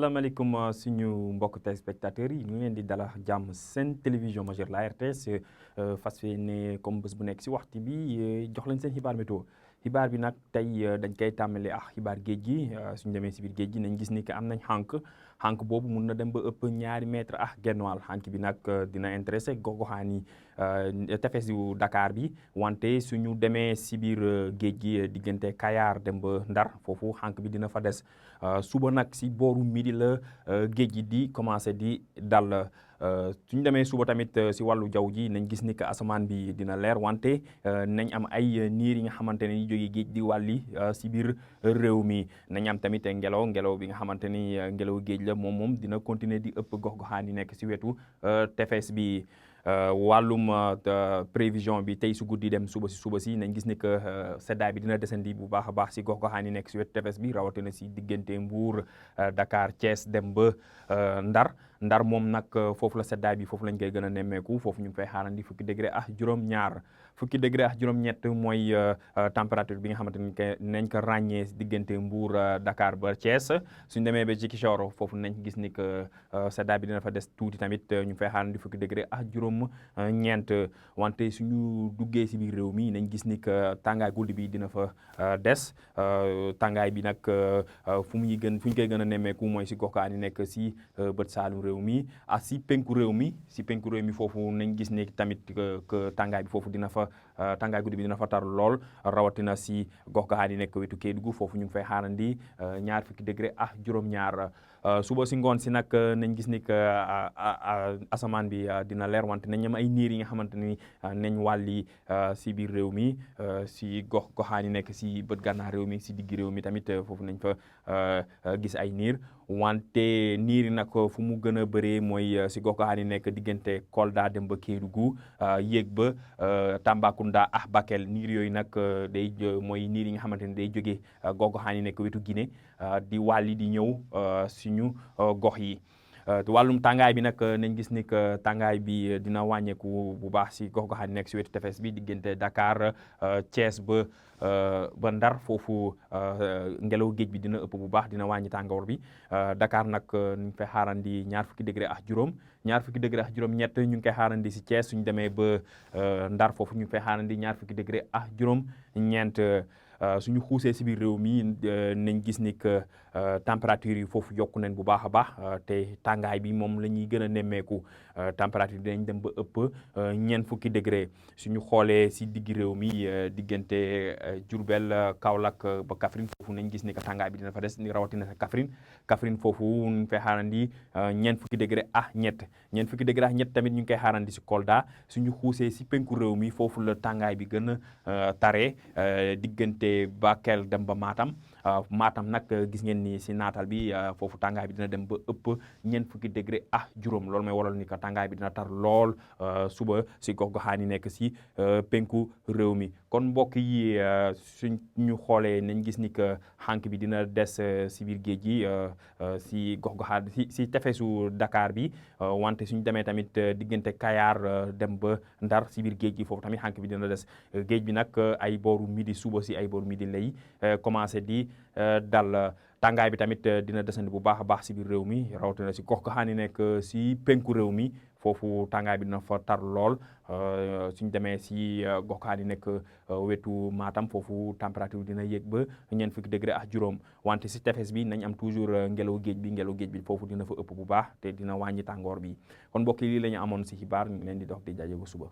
asalaamaaleykum suñu mbokk téléspectateurs yi ñu ngi leen di dalal jàmm seen télévision majeure la RTS fas yéene comme bés bu nekk si waxtu bi jox leen seen xibaar météo xibaar bi nag tey dañ koy tàmmale ak xibaar géej gi suñu demee si biir géej gi nañ gis ni que am nañ xànk boobu mun na dem ba ëpp 2 mètres ak genn wàll xànk bi nag dina intéressé gox-goxaan yi tefesu Dakar bi wante suñu demee si biir géej gi diggante Kayar dem ba Ndar foofu xànk bi dina fa des suba nag si booru midi la géej gi di commencé di dal suñu demee suba tamit si wàllu jaww ji nañ gis ni que asamaan bi dina leer wante nañ am ay niir yi nga xamante ne jóge géej di wàlli si biir réew mi nañ am tamit ngelaw bi nga xamante ni ngelaw géej la moom dina continuer di ëpp gox-goxaan yi nekk si wetu tefes bi wàllum prévision bi tey su guddi dem suba si nañ gis ni que seddaay bi dina descendi bu baax a baax si gox-goxaan yi nekk si wetu tefes bi rawatina si diggante Mbour Dakar Thiès dem ba Ndar moom nag foofu la seddaay bi foofu lañ koy gën a nemmeeku foofu ñu ngi fay xaarandi fukki degré ak juróom-ñett mooy température bi nga xamante ni nañ ko ràññee diggante Mbour Dakar ba Thiès suñ demee ba Ziguinchor foofu nañ gis ni que seddaay bi dina fa des tuuti tamit ñu ngi fay xaarandi fukki degré ak juróom-ñeent wante suñu duggee si biir réew mi nañ gis ni que tàngaay guddi bi dina fa des tàngaay bi nag fu ñu koy gën a nemmeeku mooy si gox yi nekk si bët saalum réew mi ak si penku réew mi foofu nañ gis ni tamit que tàngaay bi foofu dina fa tàngaay guddi bi dina fa tar lool rawatina si gox yi nekk wetu Kédougou foofu ñu ngi fay xaarandi 20 degré ak juróom-ñaar suba si ngoon si nag nañ gis ni que asamaan bi dina leer wante nañ am ay niir yi nga xamante ni nañ wàlli si biir réew mi si goxaan yi nekk si bët gànnaar réew mi si digg réew mi tamit foofu nañ fa gis ay niir wante niir yi nag fu mu gën a bëree mooy si goxaan yi nekk diggante Kolda dem ba Kédougou yéeg ba Tambacounda ak Bakel niir yooyu nag mooy niir yi nga xamante ni day jógee goxaan yi nekk wetu Guinée di wàlli di ñëw suñu gox yi wàllum tàngaay bi nag nañ gis ni que tàngaay bi dina wàññeeku bu baax si gox-goxaan nekk si wetu tefes bi diggante Dakar Thiès ba Ndar foofu ngelaw géej bi dina ëpp bu baax dina wàññi tàngoor bi Dakar nag ñu ngi fay xaarandi 20 degré ak juróom-ñett ñu ngi koy xaarandi si Thiès suñu demee ba Ndar foofu ñu ngi fay xaarandi 20 degré ak juróom-ñeent suñu xuusee si biir réew mi nañ gis ni que température yi foofu yokku nañ bu baax a baax te tàngaay bi moom la ñuy gën a nemmeeku température bi dañ dem ba ëpp 20 degré suñu xoolee si digg réew mi diggante Diourbel Kaolack ba Kaffrine foofu nañ gis ni que tàngaay bi dina fa des rawatina sa Kaffrine foofu ñu ngi fay xaarandi 20 degré ak ñett 20 degré ak ñett tamit ñu ngi koy xaarandi si Kolda suñu xuusee si penku réew mi foofu la tàngaay bi gën a tare diggante Bakel dem ba Matam nag gis ngeen ni si naatal bi foofu tàngaay bi dina dem ba ëpp 20 degré ak juróom loolu mooy waral ni que tàngaay bi dina tar lool suba si gox-goxaan yi nekk si penku réew mi kon mbokk yi suñ ñu xoolee nañ gis ni que xànk bi dina des si biir géej gi si gox-goxaan si tefesu Dakar bi wante suñ demee tamit diggante Kayar dem ba Ndar si biir géej gi foofu tamit xànk bi dina des géej bi nag ay booru midi suba si ay booru midi lay commencé di dal tàngaay bi tamit dina desandi bu baax a baax si biir réew mi rawatina si gox-goxaan yi nekk si penku réew mi foofu tàngaay bi dina fa tar lool suñ demee si gox-goxaan yi nekk wetu Matam foofu température dina yéeg ba 20 degré ak juróom wante si tefes bi nañ am toujours ngelaw géej bi foofu dina fa ëpp bu baax te dina wàññi tàngoor bi kon mbokk yi lii la ñu amoon si xibaar ñu leen di dox di jaajëf ba suba.